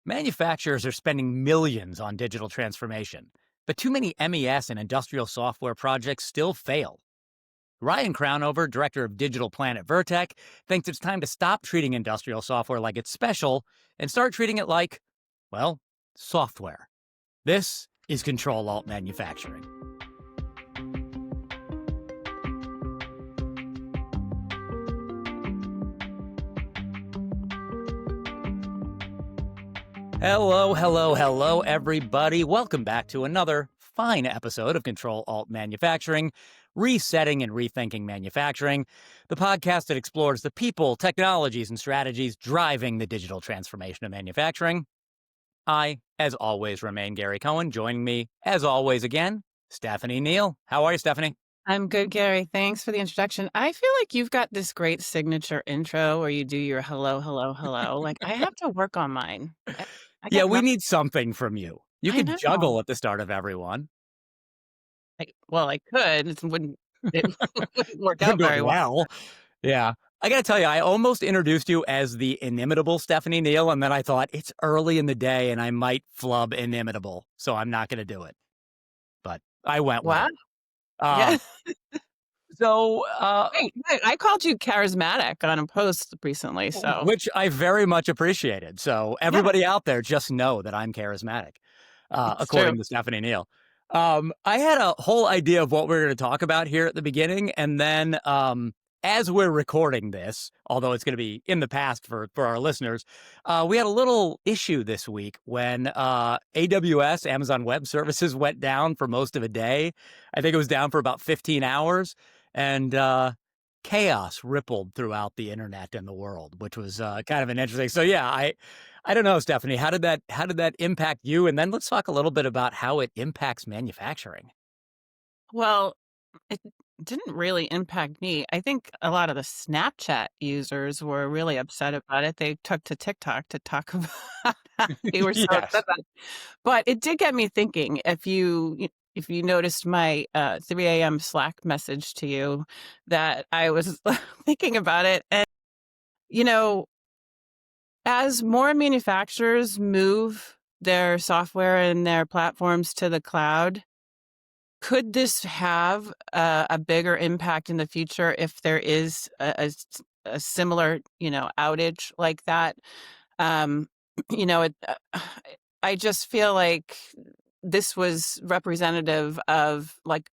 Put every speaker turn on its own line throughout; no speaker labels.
Manufacturers are spending millions on digital transformation, but too many MES and industrial software projects still fail. Ryan Crownover, director of digital plan at Vertec, thinks it's time to stop treating industrial software like it's special and start treating it like, well, software. This is Ctrl+Alt Manufacturing. Hello, everybody. Welcome back to another fine episode of Ctrl+Alt Manufacturing, resetting and rethinking manufacturing, the podcast that explores the people, technologies, and strategies driving the digital transformation of manufacturing. I, as always, remain Gary Cohen. Joining me, as always, again, Stephanie Neil. How are you, Stephanie?
I'm good, Gary. Thanks for the introduction. I feel like you've got this great signature intro where you do your hello, hello, hello. Like, I have to work on mine. I
Yeah,
got
we
nothing.
need something from you. You
I
could
know.
juggle at the start of every one.
Well, I could. It wouldn't work
Couldn't
out
do it
very well.
well. Yeah. I got to tell you, I almost introduced you as the inimitable Stephanie Neil, and then I thought it's early in the day and I might flub inimitable, so I'm not going to do it. But I went with
Wow.
it.
Yeah.
So,
Wait, I called you charismatic on a post recently. So,
which I very much appreciated. So
yeah,
everybody out there, just know that I'm charismatic,
it's true.
according to Stephanie Neil. I had a whole idea of what we were going to talk about here at the beginning, and then as we're recording this, although it's going to be in the past for our listeners, we had a little issue this week when AWS, Amazon Web Services, went down for most of a day. I think it was down for about 15 hours, and chaos rippled throughout the internet and the world, which was kind of an interesting. So yeah, I don't know, Stephanie, how did that impact you? And then let's talk a little bit about how it impacts manufacturing.
Well, it didn't really impact me. I think a lot of the Snapchat users were really upset about it. They took to TikTok to talk about how they were so
Yes.
upset about it. But it did get me thinking. If you noticed my 3 a.m. Slack message to you, that I was thinking about it, and you know, as more manufacturers move their software and their platforms to the cloud, could this have a bigger impact in the future if there is a similar, outage like that? Um, you know, it, uh, I just feel like this was representative of like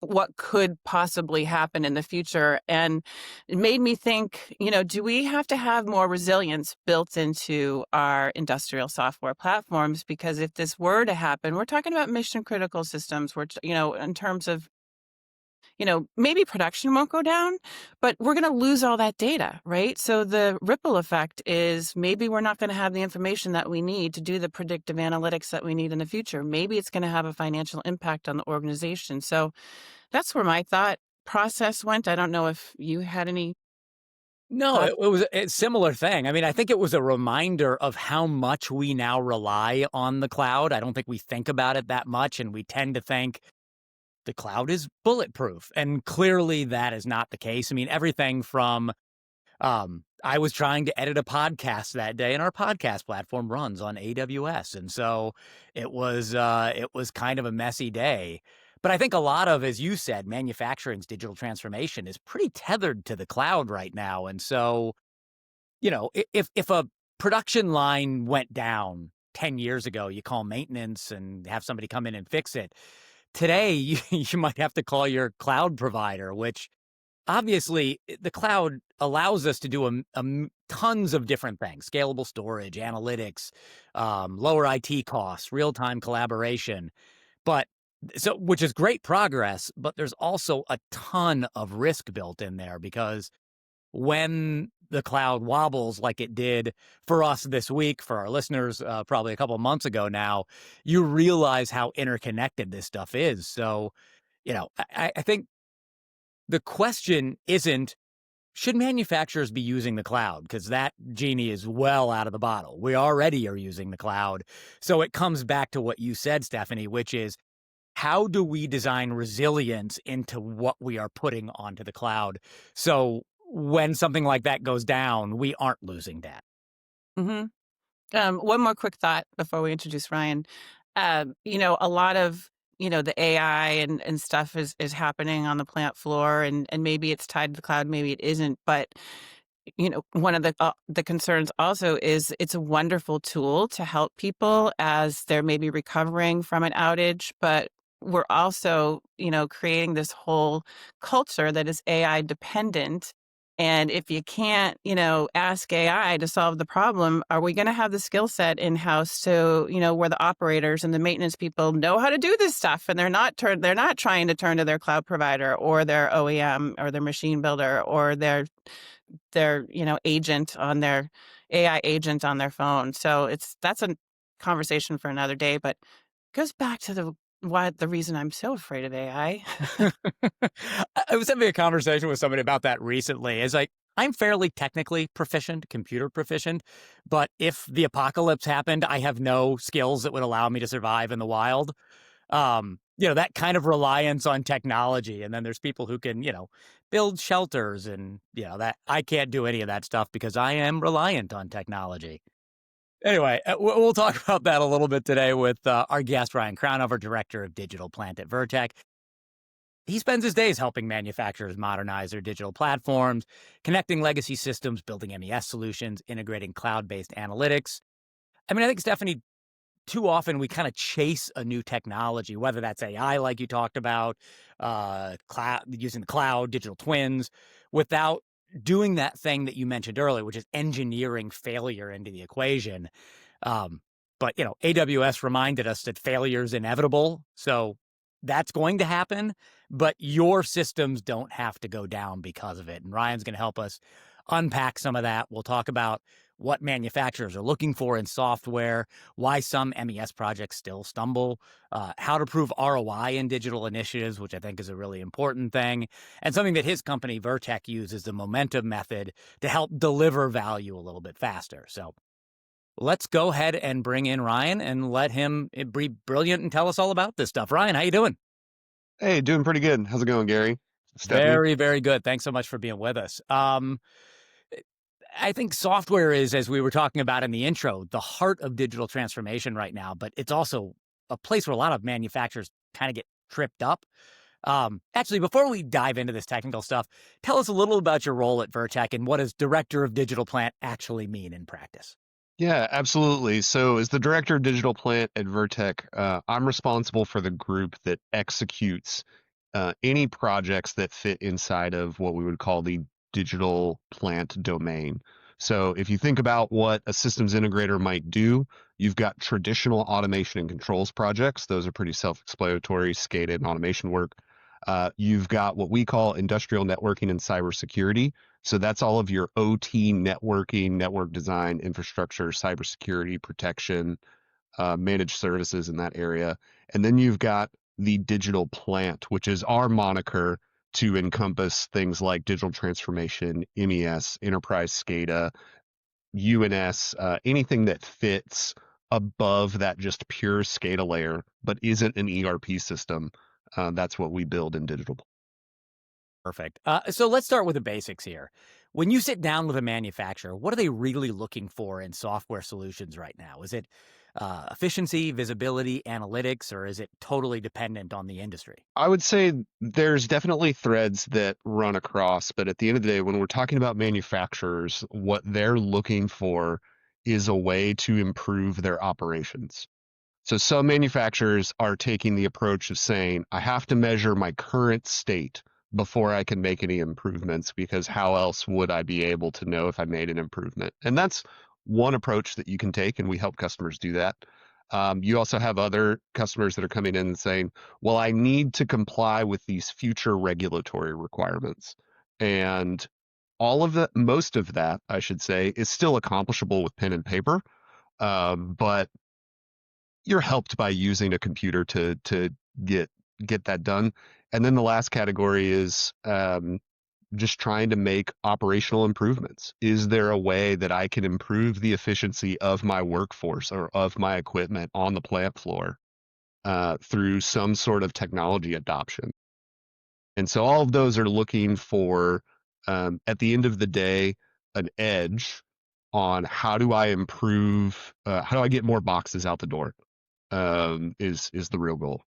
what could possibly happen in the future. And it made me think, do we have to have more resilience built into our industrial software platforms? Because if this were to happen, we're talking about mission critical systems, in terms of, maybe production won't go down, but we're going to lose all that data, right? So the ripple effect is maybe we're not going to have the information that we need to do the predictive analytics that we need in the future. Maybe it's going to have a financial impact on the organization. So that's where my thought process went. I don't know if you had any
No,
thoughts.
it was a similar thing. I mean, I think it was a reminder of how much we now rely on the cloud. I don't think we think about it that much, and we tend to think the cloud is bulletproof. And clearly that is not the case. I mean, everything from I was trying to edit a podcast that day, and our podcast platform runs on AWS. And so it was kind of a messy day. But I think a lot of, as you said, manufacturing's digital transformation is pretty tethered to the cloud right now. And so, if a production line went down 10 years ago, you call maintenance and have somebody come in and fix it. Today, you might have to call your cloud provider, which obviously the cloud allows us to do tons of different things: scalable storage, analytics, lower IT costs, real-time collaboration. But which is great progress, but there's also a ton of risk built in there, because when the cloud wobbles like it did for us this week, for our listeners, probably a couple of months ago now, you realize how interconnected this stuff is. So, I think the question isn't, should manufacturers be using the cloud? Because that genie is well out of the bottle. We already are using the cloud. So it comes back to what you said, Stephanie, which is, how do we design resilience into what we are putting onto the cloud? So when something like that goes down, we aren't losing that.
Mm-hmm. One more quick thought before we introduce Ryan. A lot of the AI and stuff is happening on the plant floor, and maybe it's tied to the cloud, maybe it isn't. But one of the concerns also is it's a wonderful tool to help people as they're maybe recovering from an outage, but we're also creating this whole culture that is AI dependent. And if you can't, ask AI to solve the problem, are we going to have the skill set in house to, where the operators and the maintenance people know how to do this stuff, and they're not trying to turn to their cloud provider or their OEM or their machine builder or their agent on their AI agent on their phone. So that's a conversation for another day, but goes back to the reason I'm so afraid of AI.
I was having a conversation with somebody about that recently. It's like, I'm fairly technically proficient, computer proficient, but if the apocalypse happened, I have no skills that would allow me to survive in the wild. That kind of reliance on technology. And then there's people who can, build shelters and, that I can't do any of that stuff because I am reliant on technology. Anyway, we'll talk about that a little bit today with our guest, Ryan Crownover, Director of Digital Plant at Vertec. He spends his days helping manufacturers modernize their digital platforms, connecting legacy systems, building MES solutions, integrating cloud-based analytics. I mean, I think, Stephanie, too often we kind of chase a new technology, whether that's AI, like you talked about, cloud, using the cloud, digital twins, without doing that thing that you mentioned earlier, which is engineering failure into the equation. But AWS reminded us that failure is inevitable, so that's going to happen. But your systems don't have to go down because of it. And Ryan's going to help us unpack some of that. We'll talk about what manufacturers are looking for in software, why some MES projects still stumble, how to prove ROI in digital initiatives, which I think is a really important thing, and something that his company, Vertec, uses, the momentum method, to help deliver value a little bit faster. So let's go ahead and bring in Ryan and let him be brilliant and tell us all about this stuff. Ryan, how you doing?
Hey, doing pretty good. How's it going, Gary? Stephanie?
Very, very good. Thanks so much for being with us. I think software is, as we were talking about in the intro, the heart of digital transformation right now, but it's also a place where a lot of manufacturers kind of get tripped up. Actually, before we dive into this technical stuff, tell us a little about your role at Vertec and what does Director of Digital Plant actually mean in practice?
Yeah, absolutely. So, as the director of digital plant at Vertec, I'm responsible for the group that executes any projects that fit inside of what we would call the digital plant domain. So, if you think about what a systems integrator might do, you've got traditional automation and controls projects. Those are pretty self-explanatory, SCADA and automation work. You've got what we call industrial networking and cybersecurity. So that's all of your OT networking, network design, infrastructure, cybersecurity, protection, managed services in that area. And then you've got the digital plant, which is our moniker to encompass things like digital transformation, MES, enterprise SCADA, UNS, anything that fits above that just pure SCADA layer, but isn't an ERP system. That's what we build in digital.
Perfect. So let's start with the basics here. When you sit down with a manufacturer, what are they really looking for in software solutions right now? Is it efficiency, visibility, analytics, or is it totally dependent on the industry?
I would say there's definitely threads that run across, but at the end of the day, when we're talking about manufacturers, what they're looking for is a way to improve their operations. So some manufacturers are taking the approach of saying, I have to measure my current state before I can make any improvements, because how else would I be able to know if I made an improvement? And that's one approach that you can take, and we help customers do that. You also have other customers that are coming in and saying, well, I need to comply with these future regulatory requirements. And all of that, most of that, I should say, is still accomplishable with pen and paper. But you're helped by using a computer to get that done. And then the last category is just trying to make operational improvements. Is there a way that I can improve the efficiency of my workforce or of my equipment on the plant floor through some sort of technology adoption? And so all of those are looking for, at the end of the day, an edge on how do I improve, how do I get more boxes out the door, is the real goal.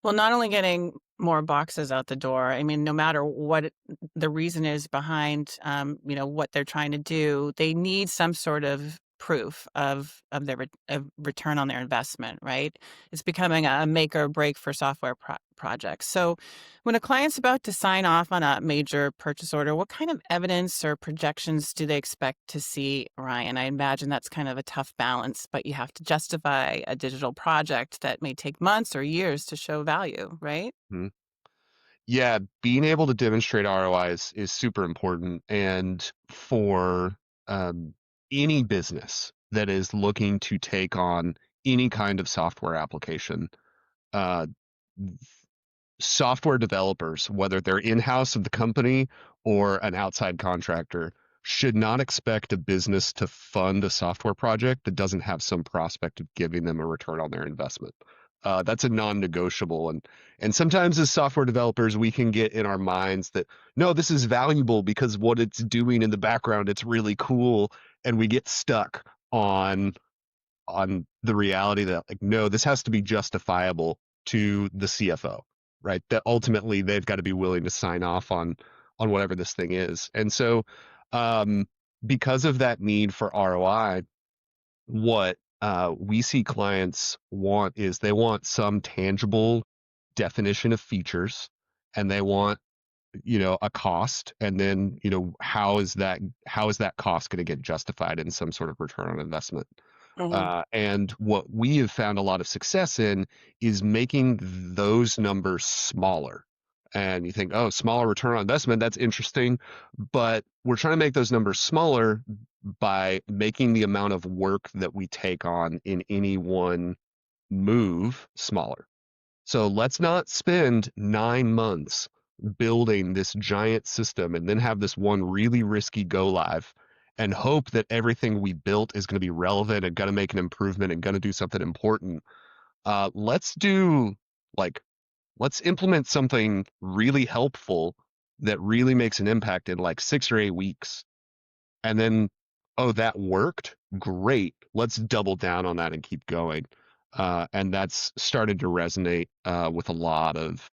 Well, not only getting more boxes out the door, I mean, no matter what the reason is behind, what they're trying to do, they need some sort of proof of their of return on their investment, right? It's becoming a make or break for software projects. So, when a client's about to sign off on a major purchase order, what kind of evidence or projections do they expect to see, Ryan? I imagine that's kind of a tough balance, but you have to justify a digital project that may take months or years to show value, right?
Mhm. Yeah, being able to demonstrate ROI is super important. And for um, any business that is looking to take on any kind of software application, uh, software developers, whether they're in-house of the company or an outside contractor, should not expect a business to fund a software project that doesn't have some prospect of giving them a return on their investment. That's a non-negotiable, and sometimes as software developers, we can get in our minds that no, this is valuable because what it's doing in the background, it's really cool, and we get stuck on the reality that like no, this has to be justifiable to the CFO, right? That ultimately they've got to be willing to sign off on whatever this thing is. And so um because of that need for ROI, what we see clients want is they want some tangible definition of features, and they want a cost, and then how is that cost going to get justified in some sort of return on investment. And what we have found a lot of success in is making those numbers smaller. And you think, oh, smaller return on investment, that's interesting. But we're trying to make those numbers smaller by making the amount of work that we take on in any one move smaller. So let's not spend 9 months building this giant system and then have this one really risky go live and hope that everything we built is going to be relevant and going to make an improvement and going to do something important. Let's do like, let's implement something really helpful that really makes an impact in like 6 or 8 weeks. And then, oh, that worked? Great. Let's double down on that and keep going. And that's started to resonate with a lot of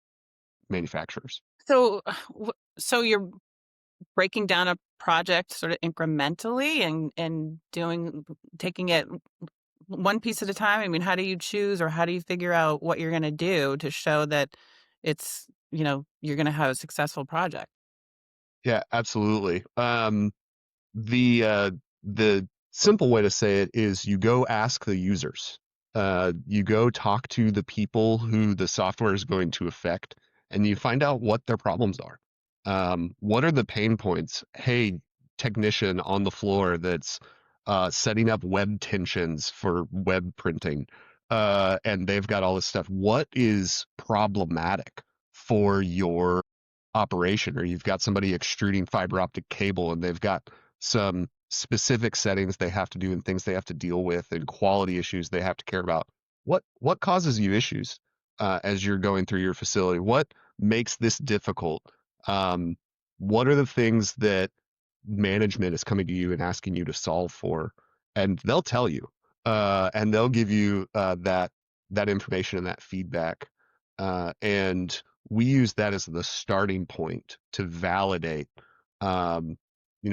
manufacturers.
So, so you're breaking down a project sort of incrementally and taking it one piece at a time. I mean, how do you choose, or how do you figure out what you're going to do to show that it's, you're going to have a successful project?
Yeah, absolutely. The simple way to say it is you go ask the users. You go talk to the people who the software is going to affect, and you find out what their problems are. What are the pain points? Hey, technician on the floor that's setting up web tensions for web printing, and they've got all this stuff. What is problematic for your operation? Or you've got somebody extruding fiber optic cable and they've got some specific settings they have to do and things they have to deal with and quality issues they have to care about. What causes you issues as you're going through your facility? What makes this difficult? Um, what are the things that management is coming to you and asking you to solve for? And they'll tell you, and they'll give you that information and that feedback. And we use that as the starting point to validate. Um,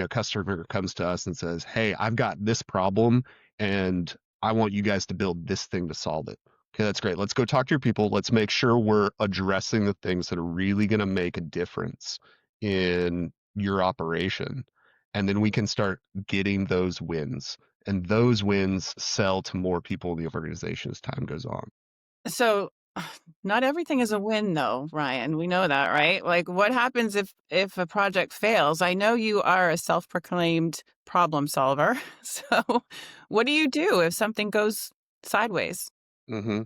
customer comes to us and says, "Hey, I've got this problem, and I want you guys to build this thing to solve it." Okay, that's great. Let's go talk to your people. Let's make sure we're addressing the things that are really going to make a difference in your operation. And then we can start getting those wins. And those wins sell to more people in the organization as time goes on.
So, not everything is a win, though, Ryan. We know that, right? Like, what happens if a project fails? I know you are a self-proclaimed problem solver. So, what do you do if something goes sideways?
hmm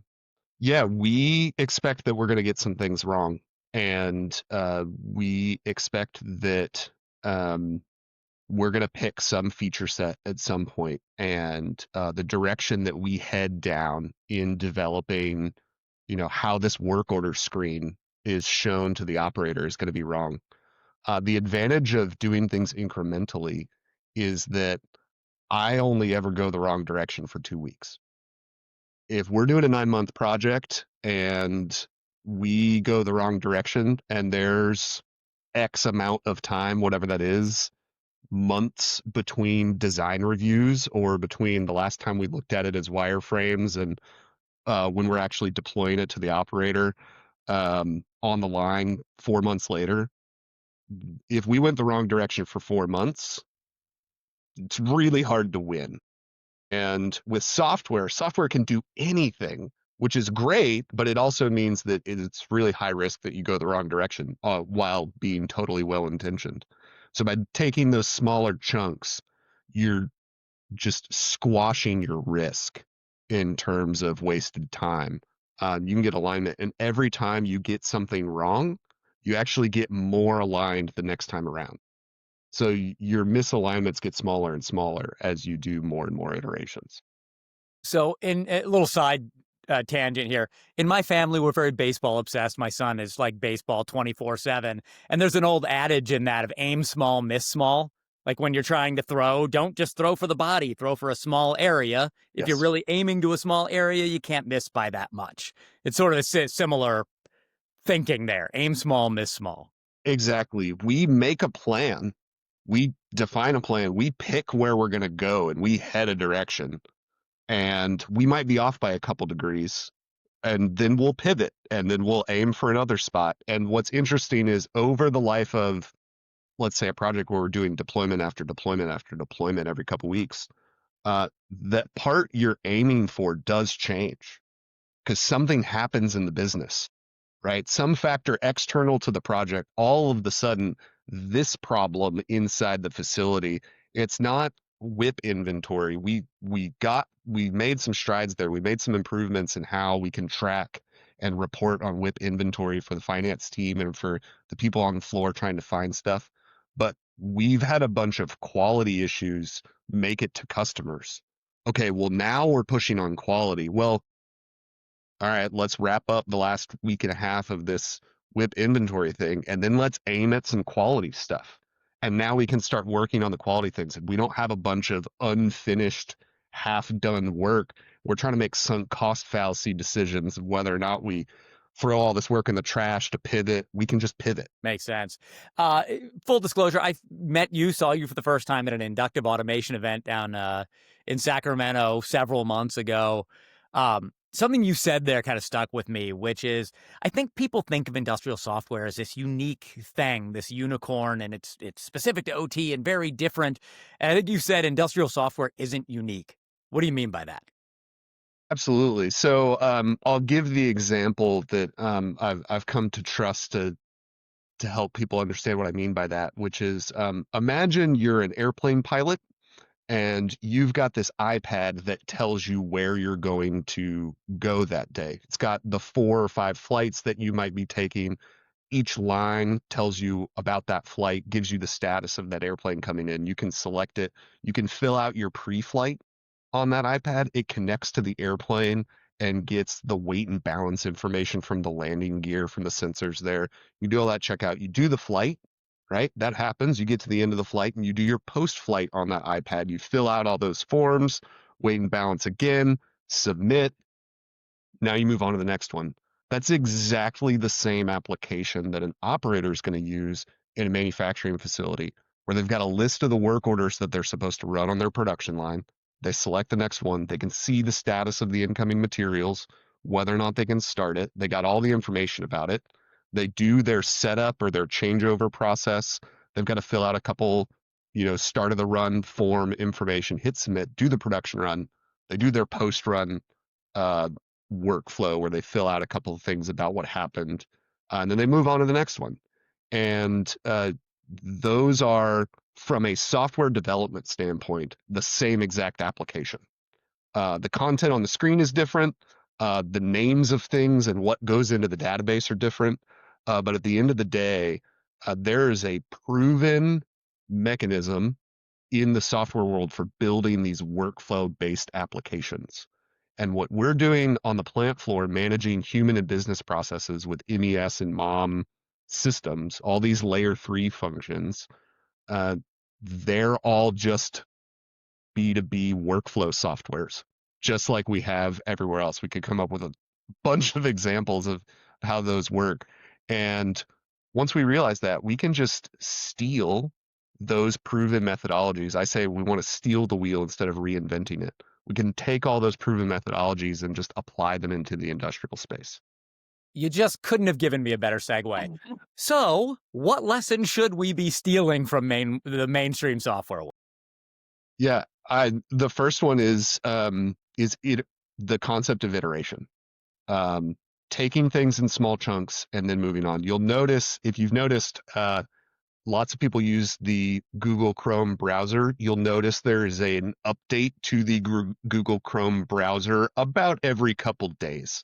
Yeah, we expect that we're going to get some things wrong. And we expect that we're going to pick some feature set at some point. And the direction that we head down in developing, how this work order screen is shown to the operator is going to be wrong. The advantage of doing things incrementally is that I only ever go the wrong direction for 2 weeks. If we're doing a 9-month project and we go the wrong direction and there's X amount of time, whatever that is, months between design reviews or between the last time we looked at it as wireframes and when we're actually deploying it to the operator on the line 4 months later, if we went the wrong direction for 4 months, it's really hard to win. And with software can do anything, which is great, but it also means that it's really high risk that you go the wrong direction while being totally well-intentioned. So by taking those smaller chunks, you're just squashing your risk in terms of wasted time. You can get alignment, and every time you get something wrong, you actually get more aligned the next time around. So your misalignments get smaller and smaller as you do more and more iterations.
So, in a little side tangent here, in my family, we're very baseball obsessed. My son is like baseball 24/7. And there's an old adage in that of aim small, miss small. Like when you're trying to throw, don't just throw for the body, throw for a small area. If you're
Yes,
really aiming to a small area, you can't miss by that much. It's sort of a similar thinking there. Aim small, miss small.
exactly. We make a plan. We define a plan. We pick where we're going to go and we head a direction. And we might be off by a couple degrees, and then we'll pivot and then we'll aim for another spot. And what's interesting is over the life of, let's say, a project where we're doing deployment after deployment after deployment every couple weeks, that part you're aiming for does change because something happens in the business, right? Some factor external to the project, all of the sudden, this problem inside the facility, it's not WIP inventory. We made some strides there. We made some improvements in how we can track and report on WIP inventory for the finance team and for the people on the floor trying to find stuff. But we've had a bunch of quality issues make it to customers. Okay, well, now we're pushing on quality. Well, all right, let's wrap up the last week and a half of this WIP inventory thing, and then let's aim at some quality stuff. And now we can start working on the quality things. We don't have a bunch of unfinished, half-done work. We're trying to make sunk cost fallacy decisions of whether or not we throw all this work in the trash to pivot. We can just pivot.
Makes sense. Full disclosure, I saw you for the first time at an inductive automation event down in Sacramento several months ago. Something you said there kind of stuck with me, which is I think people think of industrial software as this unique thing, this unicorn, and it's specific to OT and very different. And I think you said industrial software isn't unique. What do you mean by that?
Absolutely. So I'll give the example that I've come to trust to help people understand what I mean by that, which is imagine you're an airplane pilot and you've got this iPad that tells you where you're going to go that day. It's got the 4 or 5 flights that you might be taking. Each line tells you about that flight, gives you the status of that airplane coming in. You can select it. You can fill out your pre-flight on that iPad. It connects to the airplane and gets the weight and balance information from the landing gear, from the sensors there. You do all that checkout. You do the flight, right? That happens. You get to the end of the flight and you do your post-flight on that iPad. You fill out all those forms, weight and balance again, submit. Now you move on to the next one. That's exactly the same application that an operator is going to use in a manufacturing facility where they've got a list of the work orders that they're supposed to run on their production line. They select the next one. They can see the status of the incoming materials, whether or not they can start it. They got all the information about it. They do their setup or their changeover process. They've got to fill out a couple, start of the run form information, hit submit, do the production run. They do their post run workflow where they fill out a couple of things about what happened, and then they move on to the next one. And those are, from a software development standpoint, the same exact application. The content on the screen is different. The names of things and what goes into the database are different. But at the end of the day, there is a proven mechanism in the software world for building these workflow-based applications. And what we're doing on the plant floor, managing human and business processes with MES and MOM systems, all these layer 3 functions, they're all just B2B workflow softwares, just like we have everywhere else. We could come up with a bunch of examples of how those work. And once we realize that, we can just steal those proven methodologies. I say we want to steal the wheel instead of reinventing it. We can take all those proven methodologies and just apply them into the industrial space.
You just couldn't have given me a better segue. So, what lesson should we be stealing from the mainstream software world?
Yeah, the first one is the concept of iteration. Taking things in small chunks and then moving on. You'll notice, if you've noticed, lots of people use the Google Chrome browser. You'll notice there is an update to the Google Chrome browser about every couple days.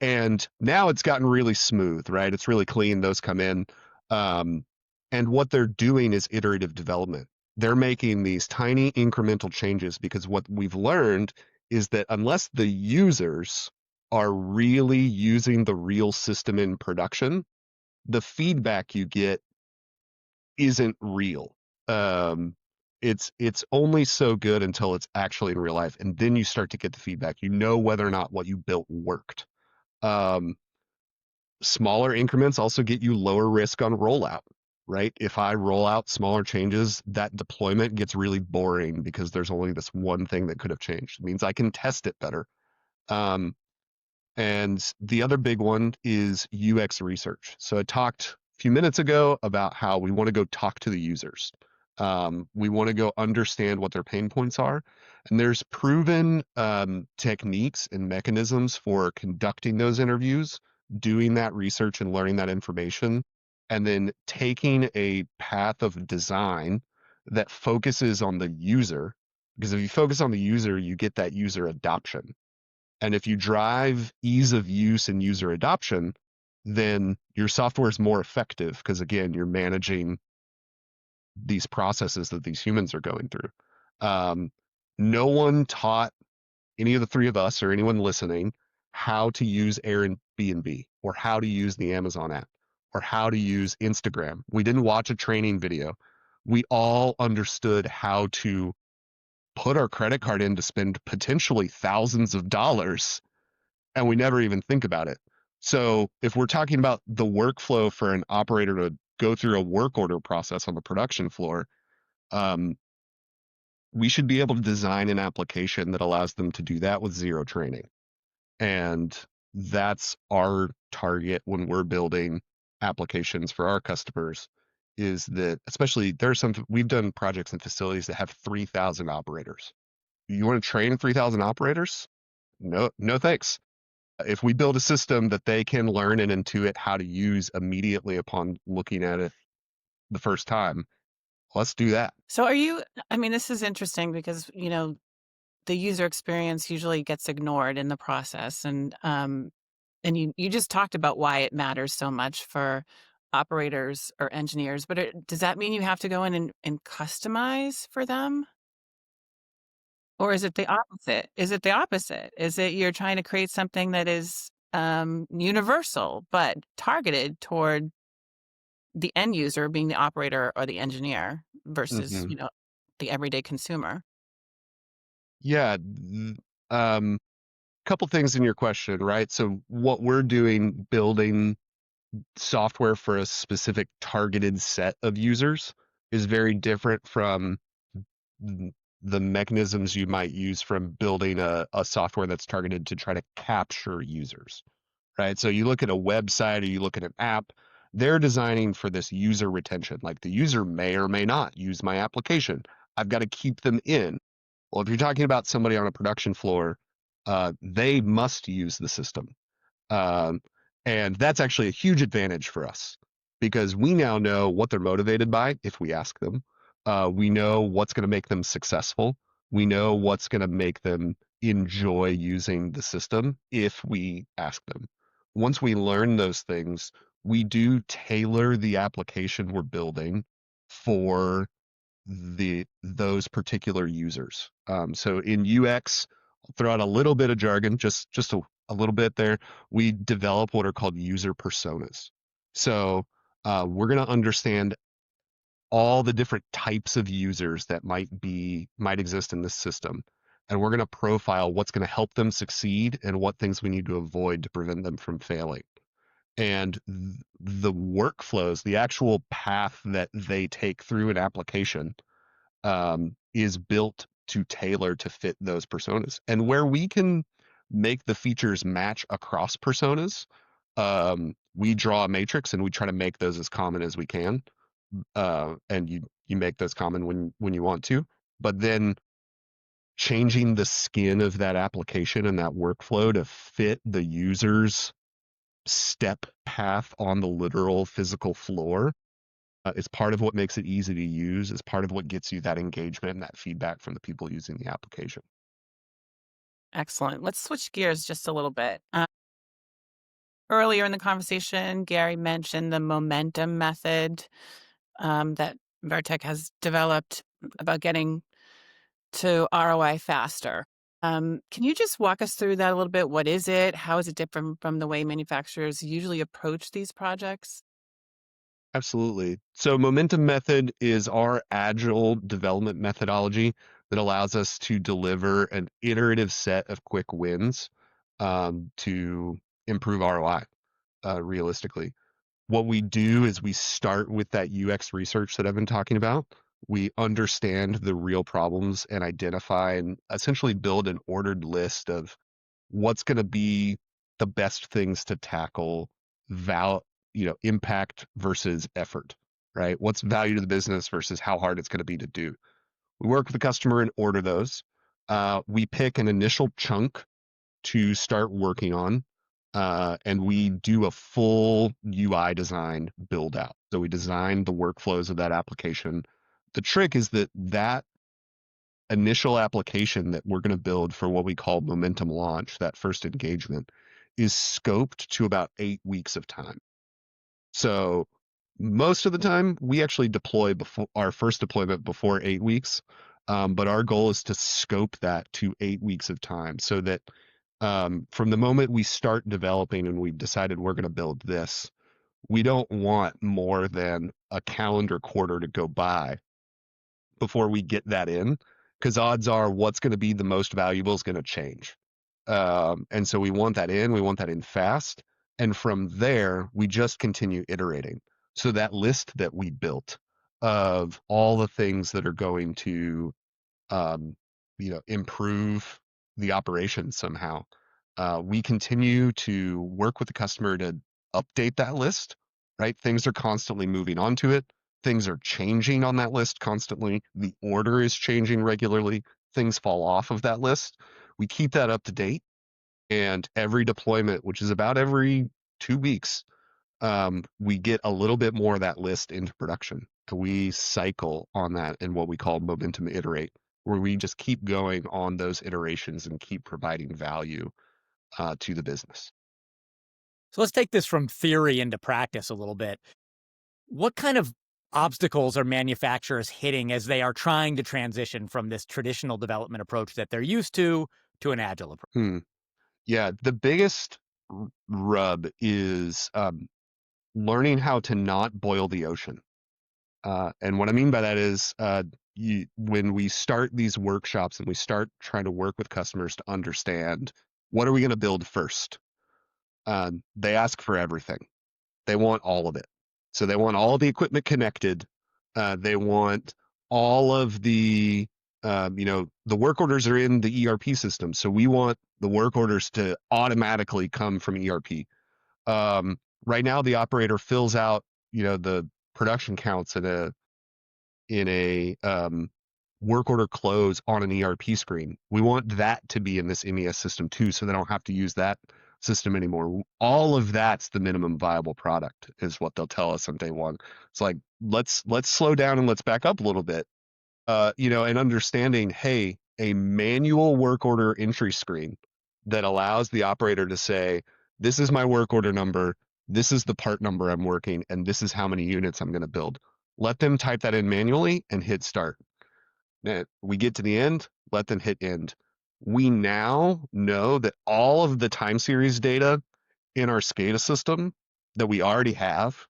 And now it's gotten really smooth, right? It's really clean. Those come in. And what they're doing is iterative development. They're making these tiny incremental changes because what we've learned is that unless the users are really using the real system in production, the feedback you get isn't real. It's only so good until it's actually in real life, and then you start to get the feedback. You know whether or not what you built worked. Smaller increments also get you lower risk on rollout, right? If I roll out smaller changes, that deployment gets really boring because there's only this one thing that could have changed. It means I can test it better. And the other big one is UX research. So I talked a few minutes ago about how we want to go talk to the users. We want to go understand what their pain points are. And there's proven techniques and mechanisms for conducting those interviews, doing that research and learning that information, and then taking a path of design that focuses on the user. Because if you focus on the user, you get that user adoption. And if you drive ease of use and user adoption, then your software is more effective because, again, you're managing these processes that these humans are going through. No one taught any of the three of us or anyone listening how to use Airbnb or how to use the Amazon app or how to use Instagram. We didn't watch a training video. We all understood how to put our credit card in to spend potentially thousands of dollars, and we never even think about it. So if we're talking about the workflow for an operator to go through a work order process on the production floor, we should be able to design an application that allows them to do that with zero training. And that's our target when we're building applications for our customers, is that, especially we've done projects in facilities that have 3,000 operators. You want to train 3,000 operators? No thanks. If we build a system that they can learn and intuit how to use immediately upon looking at it the first time, let's do that.
So this is interesting because, the user experience usually gets ignored in the process. And you just talked about why it matters so much for operators or engineers, but does that mean you have to go in and customize for them? Or is it the opposite? Is it you're trying to create something that is universal, but targeted toward the end user being the operator or the engineer versus,
Mhm.
the everyday consumer?
Yeah. Couple things in your question, right? So what we're doing, building software for a specific targeted set of users, is very different from the mechanisms you might use from building a software that's targeted to try to capture users, right? So you look at a website or you look at an app, they're designing for this user retention. Like the user may or may not use my application. I've got to keep them in. Well, if you're talking about somebody on a production floor, they must use the system. Um, and that's actually a huge advantage for us because we now know what they're motivated by if we ask them. We know what's going to make them successful. We know what's going to make them enjoy using the system if we ask them. Once we learn those things, we do tailor the application we're building for those particular users. So in UX, I'll throw out a little bit of jargon, just a little bit there. We develop what are called user personas. So we're going to understand all the different types of users that might exist in this system. And we're going to profile what's going to help them succeed and what things we need to avoid to prevent them from failing. And the workflows, the actual path that they take through an application, is built to tailor to fit those personas. And where we can make the features match across personas, we draw a matrix and we try to make those as common as we can. And you make those common when you want to, but then changing the skin of that application and that workflow to fit the user's step path on the literal physical floor is part of what makes it easy to use, is part of what gets you that engagement and that feedback from the people using the application.
Excellent. Let's switch gears just a little bit. Earlier in the conversation, Gary mentioned the momentum method that Vertec has developed about getting to ROI faster. Can you just walk us through that a little bit? What is it? How is it different from the way manufacturers usually approach these projects?
Absolutely. So momentum method is our agile development methodology that allows us to deliver an iterative set of quick wins to improve ROI realistically. What we do is we start with that UX research that I've been talking about. We understand the real problems and identify and essentially build an ordered list of what's going to be the best things to tackle, impact versus effort, right? What's value to the business versus how hard it's going to be to do. We work with the customer and order those. We pick an initial chunk to start working on, and we do a full UI design build out. So we design the workflows of that application. The trick is that initial application that we're going to build for what we call momentum launch, that first engagement, is scoped to about 8 weeks of time. So most of the time we actually deploy before our first deployment before 8 weeks. But our goal is to scope that to 8 weeks of time so that from the moment we start developing and we've decided we're going to build this, we don't want more than a calendar quarter to go by before we get that in, because odds are what's going to be the most valuable is going to change. And so we want that in fast. And from there, we just continue iterating. So that list that we built of all the things that are going to, improve the operation somehow, we continue to work with the customer to update that list, right? Things are constantly moving onto it. Things are changing on that list constantly. The order is changing regularly. Things fall off of that list. We keep that up to date. And every deployment, which is about every 2 weeks, we get a little bit more of that list into production. We cycle on that in what we call momentum iterate, where we just keep going on those iterations and keep providing value to the business.
So let's take this from theory into practice a little bit. What kind of obstacles are manufacturers hitting as they are trying to transition from this traditional development approach that they're used to an agile approach?
Yeah, the biggest rub is learning how to not boil the ocean. And what I mean by that is when we start these workshops and we start trying to work with customers to understand what are we going to build first, they ask for everything. They want all of it. So they want all the equipment connected. They want all of the work orders are in the ERP system. So we want the work orders to automatically come from ERP. Right now, the operator fills out, the production counts in a work order close on an ERP screen. We want that to be in this MES system too, so they don't have to use that system anymore. All of that's the minimum viable product, is what they'll tell us on day one. It's like, let's slow down and let's back up a little bit. And understanding, hey, a manual work order entry screen that allows the operator to say, this is my work order number, this is the part number I'm working, and this is how many units I'm going to build. Let them type that in manually and hit start. Now, we get to the end, let them hit end. We now know that all of the time series data in our SCADA system that we already have,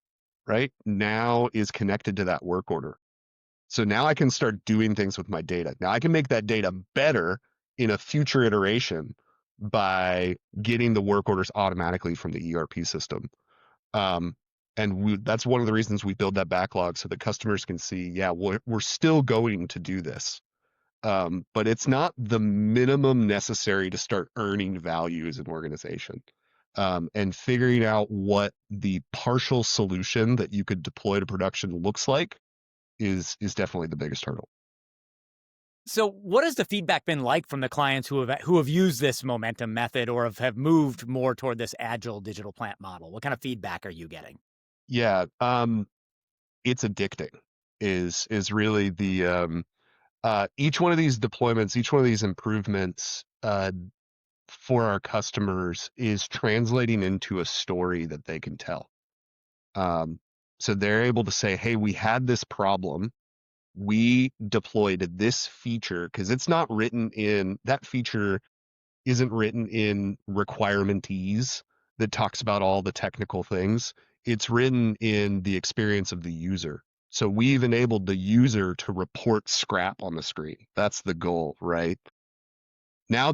right, now is connected to that work order. So now I can start doing things with my data. Now I can make that data better in a future iteration by getting the work orders automatically from the ERP system. Um, that's one of the reasons we build that backlog so that customers can see, yeah, we're still going to do this. But it's not the minimum necessary to start earning value as an organization. And figuring out what the partial solution that you could deploy to production looks like is definitely the biggest hurdle.
So what has the feedback been like from the clients who have used this momentum method or have moved more toward this agile digital plant model? What kind of feedback are you getting?
Yeah, it's addicting is really the each one of these deployments, each one of these improvements for our customers is translating into a story that they can tell. So they're able to say, hey, we had this problem. We deployed this feature because it's not written in that feature isn't written in requirementese that talks about all the technical things. It's written in the experience of the user. So we've enabled the user to report scrap on the screen. That's the goal, right? Now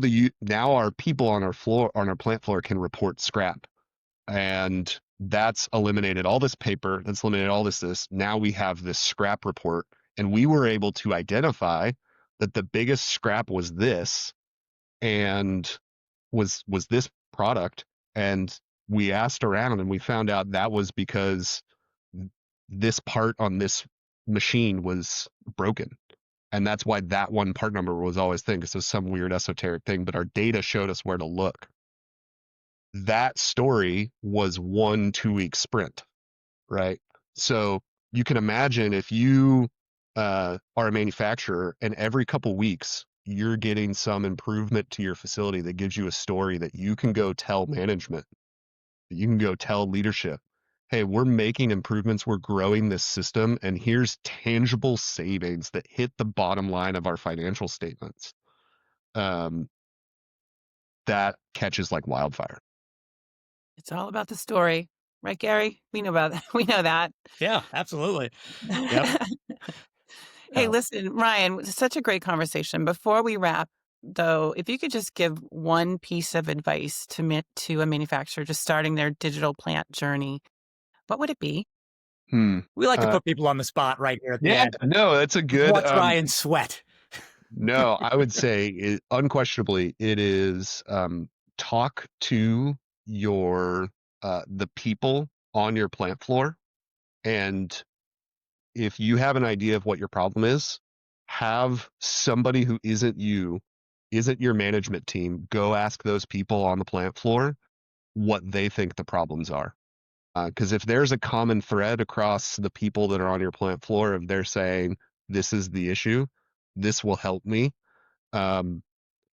our people on our plant floor can report scrap, and that's eliminated all this paper. That's eliminated all this. Now we have this scrap report, and we were able to identify that the biggest scrap was this, and was this product, and we asked around and we found out that was because this part on this machine was broken, and that's why that one part number was always thing, because it was some weird esoteric thing, but our data showed us where to look. That story was 1 2 week sprint, right? So you can imagine if you are a manufacturer and every couple weeks you're getting some improvement to your facility that gives you a story that you can go tell management, that you can go tell leadership, hey, we're making improvements, we're growing this system, and here's tangible savings that hit the bottom line of our financial statements. That catches like wildfire.
It's all about the story. Right, Gary? We know about that. We know that.
Yeah, absolutely. Yep.
Hey,
Oh.
listen, Ryan, it's such a great conversation. Before we wrap, though, if you could just give one piece of advice to a manufacturer just starting their digital plant journey, what would it be?
We like to
Uh,
put people on the spot right here at the
yeah,
end.
no, that's a
Just
good.
watch Ryan sweat.
No, I would say unquestionably it is talk to your the people on your plant floor, and if you have an idea of what your problem is, have somebody who isn't your management team, go ask those people on the plant floor what they think the problems are. Because if there's a common thread across the people that are on your plant floor, if they're saying this is the issue, this will help me,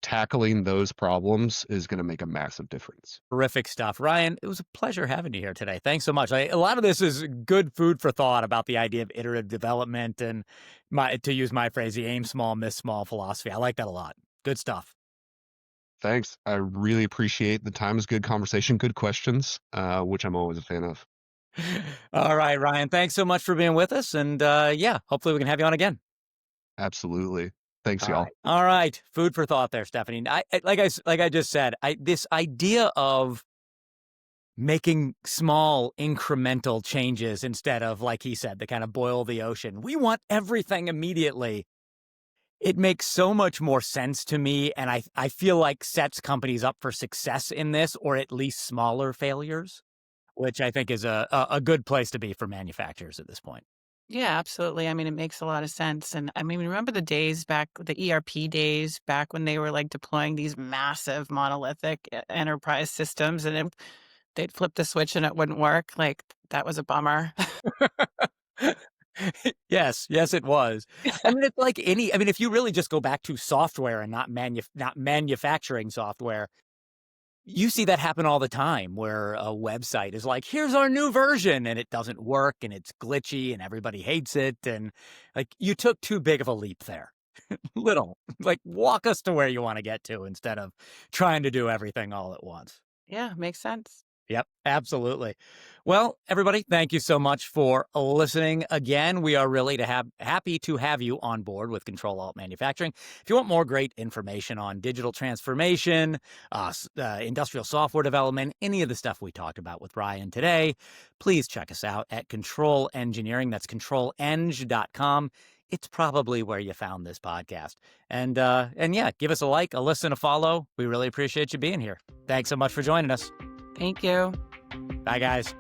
tackling those problems is going to make a massive difference.
Terrific stuff. Ryan, it was a pleasure having you here today. Thanks so much. A lot of this is good food for thought about the idea of iterative development and, to use my phrase, the aim small, miss small philosophy. I like that a lot. Good stuff.
Thanks. I really appreciate the time. Is good conversation, good questions, which I'm always a fan of.
All right, Ryan, thanks so much for being with us. And yeah, hopefully we can have you on again.
Absolutely. Thanks,
All
y'all.
right. All right. Food for thought there, Stephanie. Like I just said, this idea of making small incremental changes instead of, like he said, the kind of boil the ocean. We want everything immediately. It makes so much more sense to me, and I feel like sets companies up for success in this, or at least smaller failures, which I think is a good place to be for manufacturers at this point.
Yeah, absolutely. I mean, it makes a lot of sense. And I mean, remember the days back, the ERP days back when they were like deploying these massive monolithic enterprise systems and they'd flip the switch and it wouldn't work? Like, that was a bummer.
Yes, it was. I mean, it's like if you really just go back to software and not manufacturing software, you see that happen all the time where a website is like, here's our new version, and it doesn't work, and it's glitchy, and everybody hates it, and like you took too big of a leap there. Little, like walk us to where you want to get to instead of trying to do everything all at once.
Yeah, makes sense.
Yep, absolutely. Well, everybody, thank you so much for listening again. We are really happy to have you on board with Ctrl+Alt Manufacturing. If you want more great information on digital transformation, industrial software development, any of the stuff we talked about with Ryan today, please check us out at Control Engineering. That's controleng.com. It's probably where you found this podcast. And yeah, give us a like, a listen, a follow. We really appreciate you being here. Thanks so much for joining us.
Thank you.
Bye, guys.